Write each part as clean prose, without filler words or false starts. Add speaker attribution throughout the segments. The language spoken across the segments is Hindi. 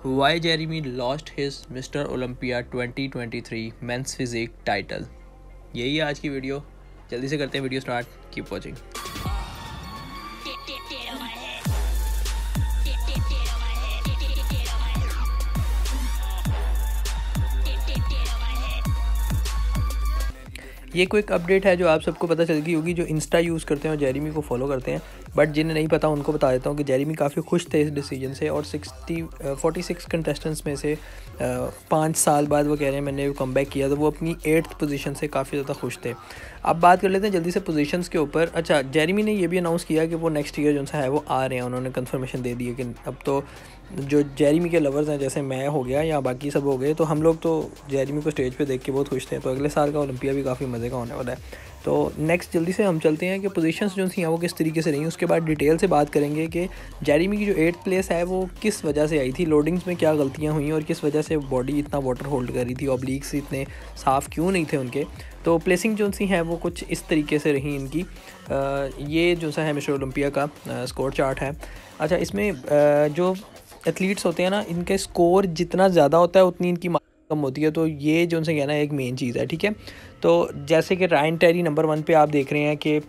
Speaker 1: Why Jeremy lost his Mr. Olympia 2023 men's physique title. यही है आज की वीडियो। जल्दी से करते हैं वीडियो स्टार्ट। Keep watching. ये क्विक अपडेट है जो आप सबको पता चल गई होगी जो इंस्टा यूज़ करते हैं और जेरेमी को फॉलो करते हैं। बट जिन्हें नहीं पता उनको बता देता हूँ कि जेरेमी काफ़ी खुश थे इस डिसीजन से और 46 कंटेस्टेंट्स में से 5 साल बाद वो कह रहे हैं मैंने कम बैक किया, तो वो अपनी 8th पोजीशन से काफ़ी ज़्यादा खुश थे। अब बात कर लेते हैं जल्दी से पोजीशंस के ऊपर। अच्छा, जेरेमी ने ये भी अनाउंस किया कि वो नेक्स्ट ईयर जो सा है वो आ रहे हैं। उन्होंने कंफर्मेशन दे दी है कि अब तो जो जेरेमी के लवर्स हैं, जैसे मैं हो गया या बाकी सब हो गए, तो हम लोग तो जेरेमी को स्टेज पे देख के बहुत खुश थे। तो अगले साल का ओलंपिया भी काफ़ी मज़े का होने वाला है। तो नेक्स्ट जल्दी से हम चलते हैं कि पोजीशंस जो थी वो किस तरीके से रही। उसके बाद डिटेल से बात करेंगे कि जेरेमी की जो 8th प्लेस है वो किस वजह से आई थी, लोडिंग्स में क्या गलतियाँ हुई और किस वजह से बॉडी इतना वाटर होल्ड कर रही थी, ऑब्लिक्स इतने साफ़ क्यों नहीं थे उनके। तो प्लेसिंग जो सी हैं वो कुछ इस तरीके से रही इनकी। ये जो सा है मिस्टर ओलंपिया का स्कोर चार्ट है। अच्छा, इसमें जो एथलीट्स होते हैं ना, इनके स्कोर जितना ज़्यादा होता है उतनी इनकी कम होती है। तो ये जो उनसे कहना है एक मेन चीज़ है, ठीक है। तो जैसे कि रायन टेरी नंबर 1 पे आप देख रहे हैं कि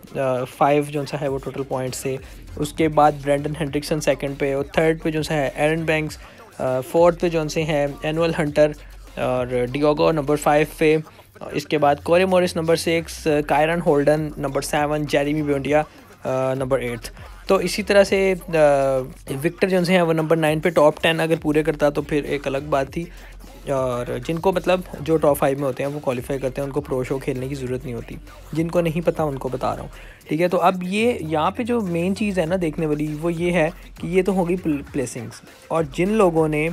Speaker 1: 5 जो सा है वो टोटल पॉइंट्स से। उसके बाद ब्रेंडन हेंड्रिक्सन 2nd पे और 3rd पे जो सा है एरन बैंक्स, 4th पे जो से है एनुअल हंटर और डियोगो नंबर 5 पे। इसके बाद Corey Morris number 6, Kieran Holden number 7, Jeremy Buendia number 8। तो इसी तरह से विक्टर जो हैं वो नंबर 9 पे टॉप 10 अगर पूरे करता तो फिर एक अलग बात थी। और जिनको मतलब जो टॉप 5 में होते हैं वो क्वालिफाई करते हैं, उनको प्रो शो खेलने की ज़रूरत नहीं होती। जिनको नहीं पता उनको बता रहा हूँ, ठीक है। तो अब ये यहाँ पे जो मेन चीज़ है ना देखने वाली, वो ये है कि ये तो होगी प्लेसिंग्स। और जिन लोगों ने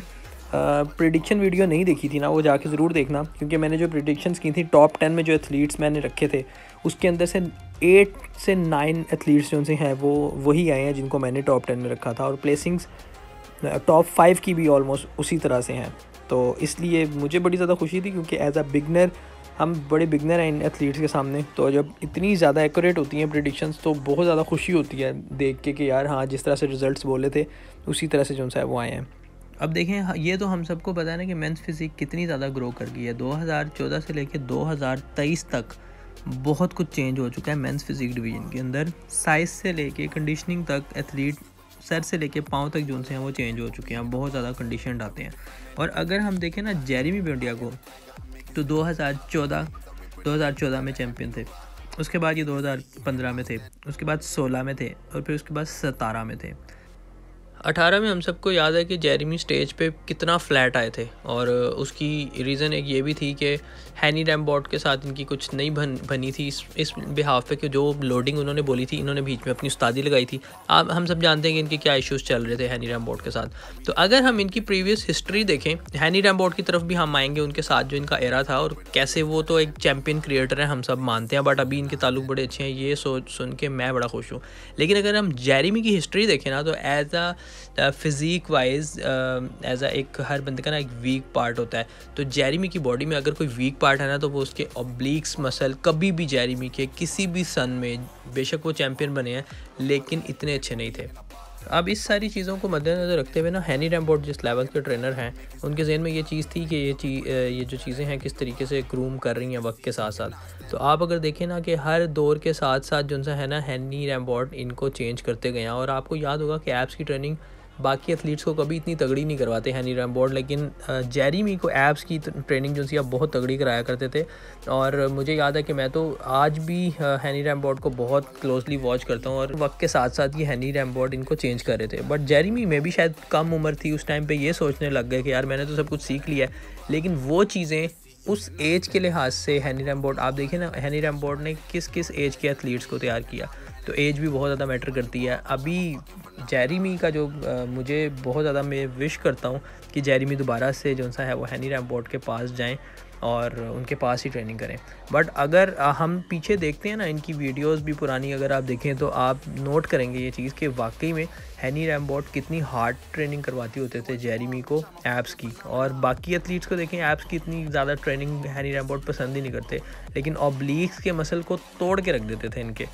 Speaker 1: प्रिडिक्शन वीडियो नहीं देखी थी ना, वो जाके ज़रूर देखना, क्योंकि मैंने जो प्रिडिक्शंस की थी टॉप 10 में जो एथलीट्स मैंने रखे थे उसके अंदर से 8 से 9 एथलीट्स जो से हैं वो वही आए हैं जिनको मैंने टॉप 10 में रखा था। और प्लेसिंग्स टॉप 5 की भी ऑलमोस्ट उसी तरह से हैं। तो इसलिए मुझे बड़ी ज़्यादा खुशी थी, क्योंकि एज अ बिगनर हम बड़े बिगनर हैं इन एथलीट्स के सामने। तो जब इतनी ज़्यादा एक्यूरेट होती हैं प्रिडिक्शंस तो बहुत ज़्यादा खुशी होती है देख के कि यार हाँ, जिस तरह से रिजल्ट्स बोले थे उसी तरह से जो है वो आए हैं। अब देखें, ये तो हम सबको पता है ना कि मेंस फिजिक कितनी ज़्यादा ग्रो कर गई है। 2014 से लेकर 2023 तक बहुत कुछ चेंज हो चुका है मेंस फिजिक डिवीज़न के अंदर। साइज़ से लेके कंडीशनिंग तक, एथलीट सर से लेके पाँव तक जो हैं वो चेंज हो चुके हैं, बहुत ज़्यादा कंडीशनड आते हैं। और अगर हम देखें ना जेरेमी बुएंडिया को, तो 2014 में चैम्पियन थे। उसके बाद ये 2015 में थे, उसके बाद 16 में थे और फिर उसके बाद 17 में थे। 18 में हम सबको याद है कि जेरेमी स्टेज पे कितना फ्लैट आए थे। और उसकी रीज़न एक ये भी थी कि हैनी रैम्बॉट के साथ इनकी कुछ नहीं बनी थी इस बिहाफ पे कि जो लोडिंग उन्होंने बोली थी, इन्होंने बीच में अपनी उस्तादी लगाई थी। आप हम सब जानते हैं कि इनके क्या इश्यूज़ चल रहे थे हैनी रैम्बॉट के साथ। तो अगर हम इनकी प्रीवियस हिस्ट्री देखें, हैनी रैम्बॉट की तरफ भी हम आएंगे, उनके साथ जो इनका एरा था और कैसे वो तो एक चैम्पियन क्रिएटर है, हम सब मानते हैं। बट अभी इनके ताल्लुक बड़े अच्छे हैं, ये सोच सुन के मैं बड़ा खुश हूँ। लेकिन अगर हम जेरेमी की हिस्ट्री देखें ना, तो as a physique wise as a एक हर बंदे का ना एक वीक पार्ट होता है। तो जेरेमी की बॉडी में अगर कोई वीक पार्ट है ना, तो वो उसके ऑब्लिक्स मसल। कभी भी जेरेमी के किसी भी सन में, बेशक वो चैम्पियन बने हैं लेकिन इतने अच्छे नहीं थे। अब इस सारी चीज़ों को मद्देनज़र रखते हुए ना, हैनी रैम्बॉट जिस लेवल के ट्रेनर हैं, उनके जहन में ये चीज़ थी कि ये जो चीज़ें हैं किस तरीके से ग्रूम कर रही हैं वक्त के साथ साथ। तो आप अगर देखें ना कि हर दौर के साथ साथ जो सा है ना, हैनी रैम्बॉट इनको चेंज करते गए हैं। और आपको याद होगा कि एब्स की ट्रेनिंग बाकी एथलीट्स को कभी इतनी तगड़ी नहीं करवाते हैनी रैम्बॉट, लेकिन जेरेमी को एब्स की ट्रेनिंग जो सी आप बहुत तगड़ी कराया करते थे। और मुझे याद है कि मैं तो आज भी हैनी रैम्बॉट को बहुत क्लोजली वॉच करता हूँ। और वक्त के साथ साथ ये हैनी रैम्बॉट इनको चेंज कर रहे थे। बट जेरेमी में भी शायद कम उम्र थी उस टाइम पे, ये सोचने लग गए कि यार मैंने तो सब कुछ सीख लिया है। लेकिन वो चीज़ें उस एज के लिहाज से हैनी रैम्बॉट, आप देखिए ना हैनी रैम्बॉट ने किस किस एज के एथलीट्स को तैयार किया। तो एज भी बहुत ज़्यादा मैटर करती है। अभी जेरेमी का जो मुझे बहुत ज़्यादा मैं विश करता हूँ कि जेरेमी दोबारा से जो सा है वो हैनी रैम्बॉट के पास जाएं और उनके पास ही ट्रेनिंग करें। बट अगर हम पीछे देखते हैं ना, इनकी वीडियोस भी पुरानी अगर आप देखें तो आप नोट करेंगे ये चीज़ कि वाकई में हैनी रैम्बॉट कितनी हार्ड ट्रेनिंग करवाती होते थे जेरेमी को एब्स की। और बाकी एथलीट्स को देखें, एब्स की इतनी ज़्यादा ट्रेनिंग हैनी रैम्बॉट पसंद ही नहीं करते, लेकिन ऑब्लिक्स के मसल को तोड़ के रख देते थे इनके।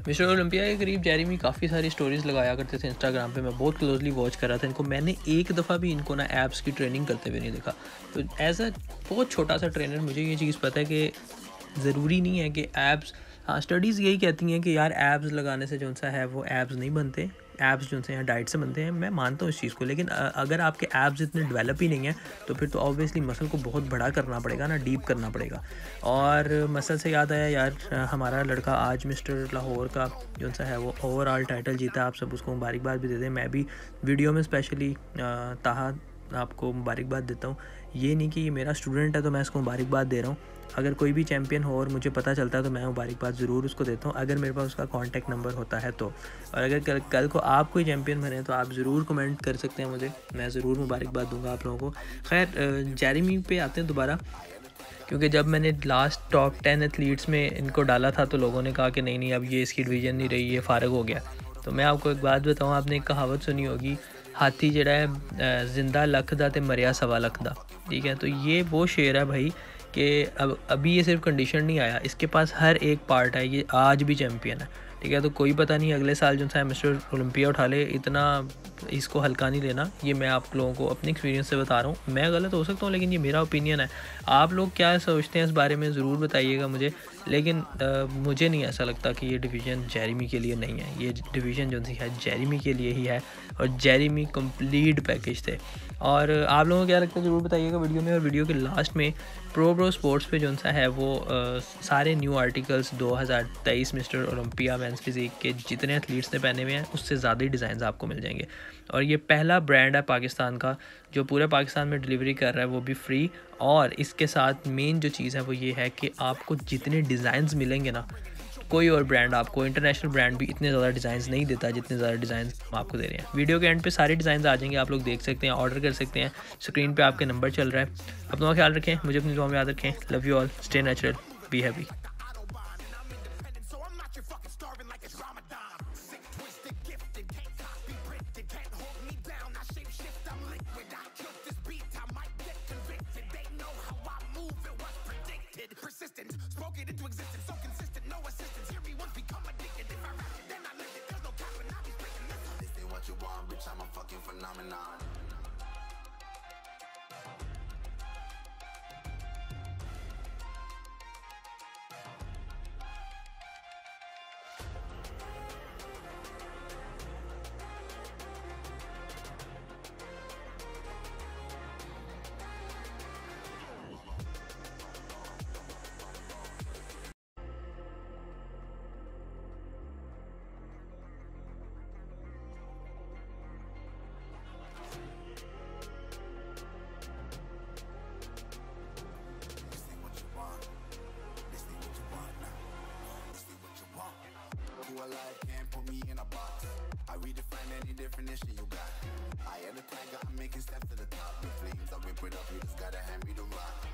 Speaker 1: मिस्टर ओलंपिया के करीब जेरेमी काफ़ी सारी स्टोरीज़ लगाया करते थे इंस्टाग्राम पे। मैं बहुत क्लोजली वॉच कर रहा था इनको। मैंने एक दफ़ा भी इनको ना एप्स की ट्रेनिंग करते हुए नहीं देखा। तो एज़ अ बहुत छोटा सा ट्रेनर मुझे ये चीज़ पता है कि ज़रूरी नहीं है कि एप्स, हाँ स्टडीज़ यही कहती हैं कि यार एप्स लगाने से जो सा है वो एप्स नहीं बनते, एप्स जो से हैं डाइट से बनते हैं। मैं मानता हूँ इस चीज़ को, लेकिन अगर आपके एप्स इतने डेवलप ही नहीं हैं तो फिर तो ऑब्वियसली मसल को बहुत बड़ा करना पड़ेगा ना, डीप करना पड़ेगा। और मसल से याद आया यार, हमारा लड़का आज मिस्टर लाहौर का जो सा है वो ओवरऑल टाइटल जीता। आप सब उसको मुबारकबाद भी दे दें। मैं भी वीडियो में स्पेशली ताहा आपको मुबारकबाद देता हूँ। ये नहीं कि ये मेरा स्टूडेंट है तो मैं इसको मुबारकबाद दे रहा हूँ। अगर कोई भी चैम्पियन हो और मुझे पता चलता है तो मैं मुबारकबाद ज़रूर उसको देता हूँ, अगर मेरे पास उसका कॉन्टैक्ट नंबर होता है तो। और अगर कल को आप कोई चैम्पियन बने तो आप ज़रूर कमेंट कर सकते हैं मुझे, मैं ज़रूर मुबारकबाद दूंगा आप लोगों को। खैर जेरेमी पे आते हैं दोबारा, क्योंकि जब मैंने लास्ट टॉप 10 एथलीट्स में इनको डाला था तो लोगों ने कहा कि नहीं नहीं अब ये इसकी डिवीज़न नहीं रही, ये फ़ारग हो गया। तो मैं आपको एक बात बताऊँ, आपने एक कहावत सुनी होगी, हाथी जड़ा है जिंदा लख दा ते मरिया सवा लख दा। ठीक है, तो ये वो शेर है भाई कि अब अभी ये सिर्फ कंडीशन नहीं आया, इसके पास हर एक पार्ट है, ये आज भी चैम्पियन है। ठीक है, तो कोई पता नहीं अगले साल जो सा मिस्टर ओलंपिया उठा ले, इतना इसको हल्का नहीं लेना। ये मैं आप लोगों को अपने एक्सपीरियंस से बता रहा हूँ। मैं गलत हो सकता हूँ लेकिन ये मेरा ओपिनियन है। आप लोग क्या सोचते हैं इस बारे में ज़रूर बताइएगा मुझे, लेकिन मुझे नहीं ऐसा लगता कि ये डिवीज़न जेरेमी के लिए नहीं है। ये डिवीज़न जो सी है जेरेमी के लिए ही है, और जेरेमी कंप्लीट पैकेज थे। और आप लोगों को क्या लगता है ज़रूर बताइएगा वीडियो में। और वीडियो के लास्ट में प्रो स्पोर्ट्स पे जो सा है वो सारे new articles 2023 Mister Olympia men's physique के जितने एथलीट्स ने पहने हुए हैं उससे ज़्यादा ही डिज़ाइन आपको मिल जाएंगे। और ये पहला ब्रांड है पाकिस्तान का जो पूरे पाकिस्तान में डिलीवरी कर रहा है, वो भी फ्री। और इसके साथ मेन जो चीज़ है वो ये है कि आपको जितने डिज़ाइंस मिलेंगे ना, कोई और ब्रांड आपको, इंटरनेशनल ब्रांड भी इतने ज़्यादा डिज़ाइंस नहीं देता जितने ज़्यादा डिज़ाइंस हम आपको दे रहे हैं। वीडियो के एंड पे सारे डिज़ाइंस आ जाएंगे, आप लोग देख सकते हैं, ऑर्डर कर सकते हैं। स्क्रीन पे आपके नंबर चल रहा है। अपना ख्याल रखें, मुझे अपनी दुआ में याद रखें। Love you all, stay natural, be happy. Persistent, spoke it into existence, so consistent, no assistance. Hear me once, become addicted. If I rap it, then I live it. There's no cap when I be breaking this. This ain't what you want, bitch. I'm a fucking phenomenon. Alive can't put me in a box. I redefine any definition you got. I am the tiger, I'm making steps to the top. The flames, I whip it up, you just gotta hand me the rock.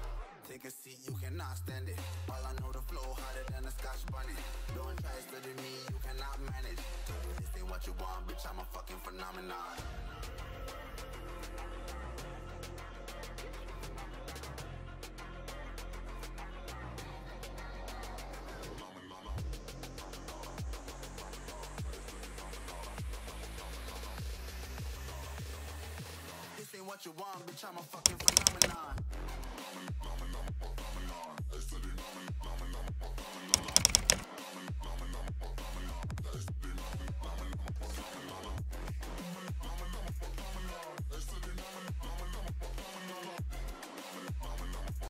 Speaker 1: Take a seat, you cannot stand it. All I know, the flow harder than a Scotch bunny. Don't try study me, you cannot manage. This ain't what you want, bitch, I'm a fucking phenomenon. What you want, bitch, I'm a fucking phenomenon.